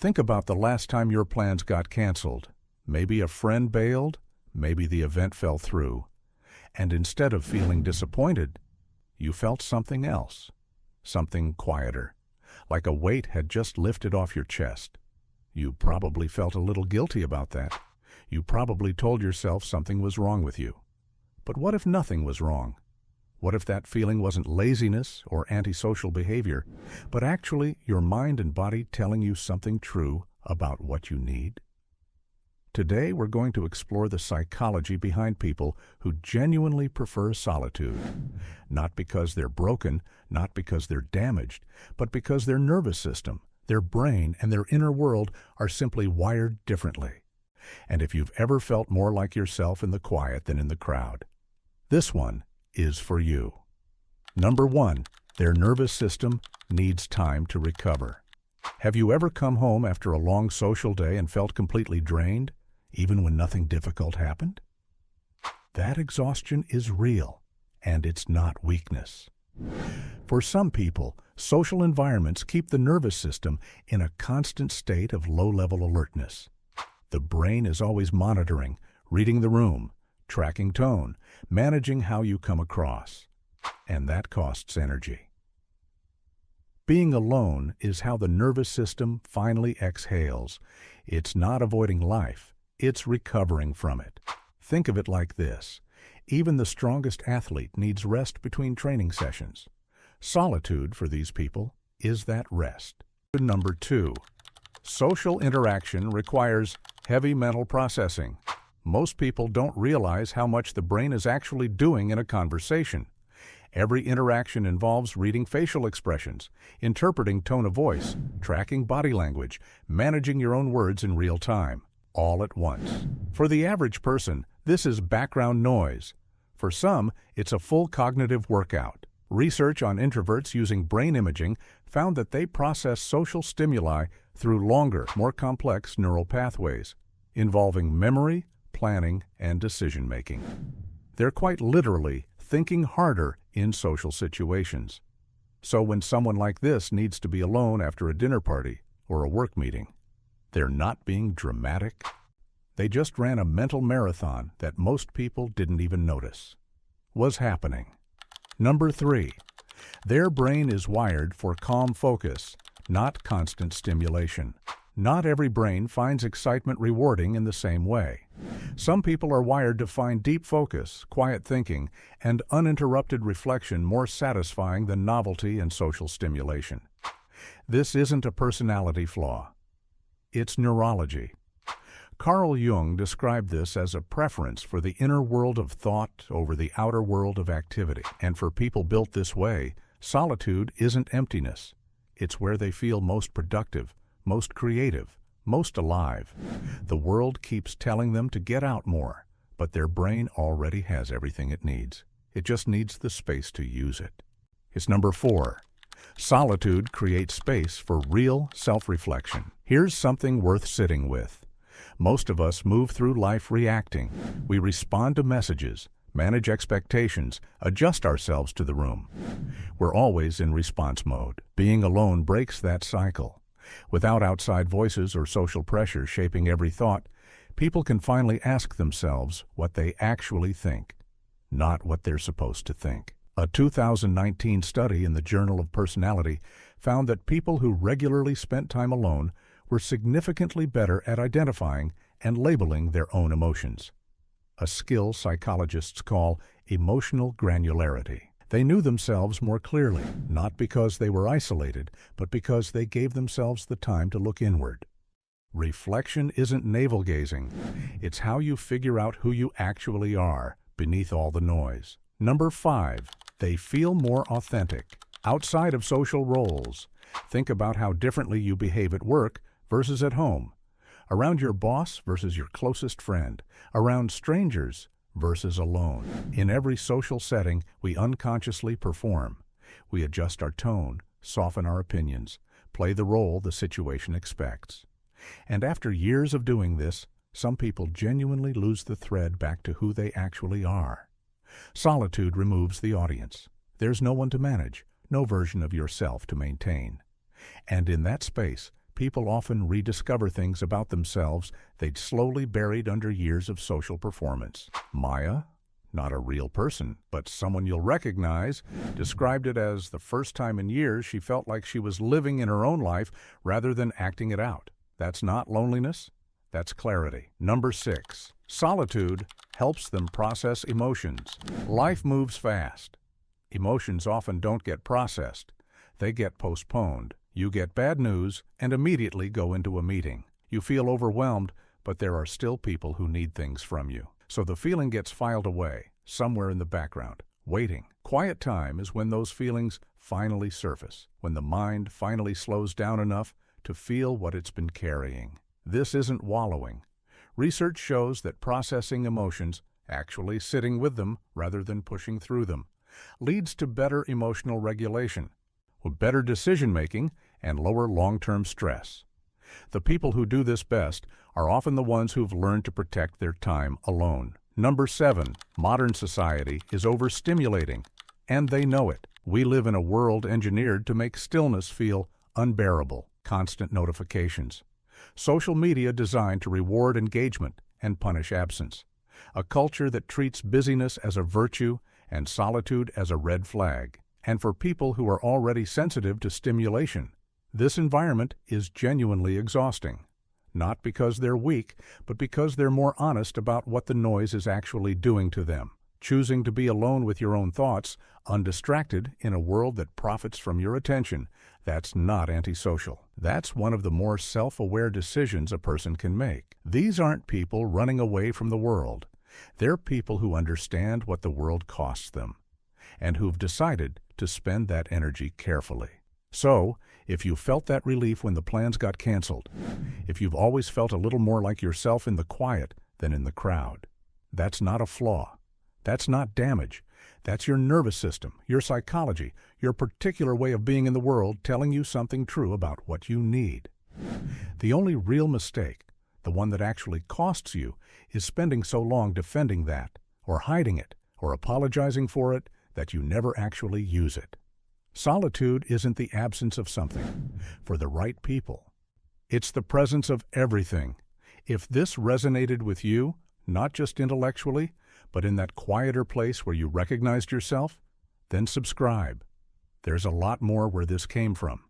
Think about the last time your plans got canceled. Maybe a friend bailed, maybe the event fell through. And instead of feeling disappointed, you felt something else, something quieter, like a weight had just lifted off your chest. You probably felt a little guilty about that. You probably told yourself something was wrong with you. But what if nothing was wrong? What if that feeling wasn't laziness or antisocial behavior, but actually your mind and body telling you something true about what you need? Today we're going to explore the psychology behind people who genuinely prefer solitude. Not because they're broken, not because they're damaged, but because their nervous system, their brain, and their inner world are simply wired differently. And if you've ever felt more like yourself in the quiet than in the crowd, this one is for you. Number 1, their nervous system needs time to recover. Have you ever come home after a long social day and felt completely drained, even when nothing difficult happened? That exhaustion is real, and it's not weakness. For some people, social environments keep the nervous system in a constant state of low-level alertness. The brain is always monitoring, reading the room, tracking tone, managing how you come across. And that costs energy. Being alone is how the nervous system finally exhales. It's not avoiding life, it's recovering from it. Think of it like this. Even the strongest athlete needs rest between training sessions. Solitude, for these people, is that rest. Number 2, social interaction requires heavy mental processing. Most people don't realize how much the brain is actually doing in a conversation. Every interaction involves reading facial expressions, interpreting tone of voice, tracking body language, managing your own words in real time, all at once. For the average person, this is background noise. For some, it's a full cognitive workout. Research on introverts using brain imaging found that they process social stimuli through longer, more complex neural pathways, involving memory, planning, and decision-making. They're quite literally thinking harder in social situations. So when someone like this needs to be alone after a dinner party or a work meeting, they're not being dramatic. They just ran a mental marathon that most people didn't even notice was happening. Number 3, their brain is wired for calm focus, not constant stimulation. Not every brain finds excitement rewarding in the same way. Some people are wired to find deep focus, quiet thinking, and uninterrupted reflection more satisfying than novelty and social stimulation. This isn't a personality flaw. It's neurology. Carl Jung described this as a preference for the inner world of thought over the outer world of activity. And for people built this way, solitude isn't emptiness. It's where they feel most productive, most creative, most alive. The world keeps telling them to get out more, but their brain already has everything it needs. It just needs the space to use it. It's number 4. Solitude creates space for real self-reflection. Here's something worth sitting with. Most of us move through life reacting. We respond to messages, manage expectations, adjust ourselves to the room. We're always in response mode. Being alone breaks that cycle. Without outside voices or social pressure shaping every thought, people can finally ask themselves what they actually think, not what they're supposed to think. A 2019 study in the Journal of Personality found that people who regularly spent time alone were significantly better at identifying and labeling their own emotions, a skill psychologists call emotional granularity. They knew themselves more clearly, not because they were isolated, but because they gave themselves the time to look inward. Reflection isn't navel-gazing. It's how you figure out who you actually are beneath all the noise. Number 5, they feel more authentic. Outside of social roles, think about how differently you behave at work versus at home, around your boss versus your closest friend, around strangers versus alone. In every social setting, we unconsciously perform. We adjust our tone, soften our opinions, play the role the situation expects. And after years of doing this, some people genuinely lose the thread back to who they actually are. Solitude removes the audience. There's no one to manage, no version of yourself to maintain. And in that space, People often rediscover things about themselves they'd slowly buried under years of social performance. Maya, not a real person, but someone you'll recognize, described it as the first time in years she felt like she was living in her own life rather than acting it out. That's not loneliness, that's clarity. Number 6. Solitude helps them process emotions. Life moves fast. Emotions often don't get processed. They get postponed. You get bad news and immediately go into a meeting. You feel overwhelmed, but there are still people who need things from you. So the feeling gets filed away, somewhere in the background, waiting. Quiet time is when those feelings finally surface, when the mind finally slows down enough to feel what it's been carrying. This isn't wallowing. Research shows that processing emotions, actually sitting with them rather than pushing through them, leads to better emotional regulation, with better decision-making and lower long-term stress. The people who do this best are often the ones who've learned to protect their time alone. Number 7. Modern society is overstimulating, and they know it. We live in a world engineered to make stillness feel unbearable. Constant notifications. Social media designed to reward engagement and punish absence. A culture that treats busyness as a virtue and solitude as a red flag. And for people who are already sensitive to stimulation, this environment is genuinely exhausting. Not because they're weak, but because they're more honest about what the noise is actually doing to them. Choosing to be alone with your own thoughts, undistracted in a world that profits from your attention, that's not antisocial. That's one of the more self-aware decisions a person can make. These aren't people running away from the world. They're people who understand what the world costs them, and who've decided to spend that energy carefully. So, if you felt that relief when the plans got canceled, if you've always felt a little more like yourself in the quiet than in the crowd, that's not a flaw. That's not damage. That's your nervous system, your psychology, your particular way of being in the world telling you something true about what you need. The only real mistake, the one that actually costs you, is spending so long defending that, or hiding it, or apologizing for it, that you never actually use it. Solitude isn't the absence of something, for the right people. It's the presence of everything. If this resonated with you, not just intellectually, but in that quieter place where you recognized yourself, then subscribe. There's a lot more where this came from.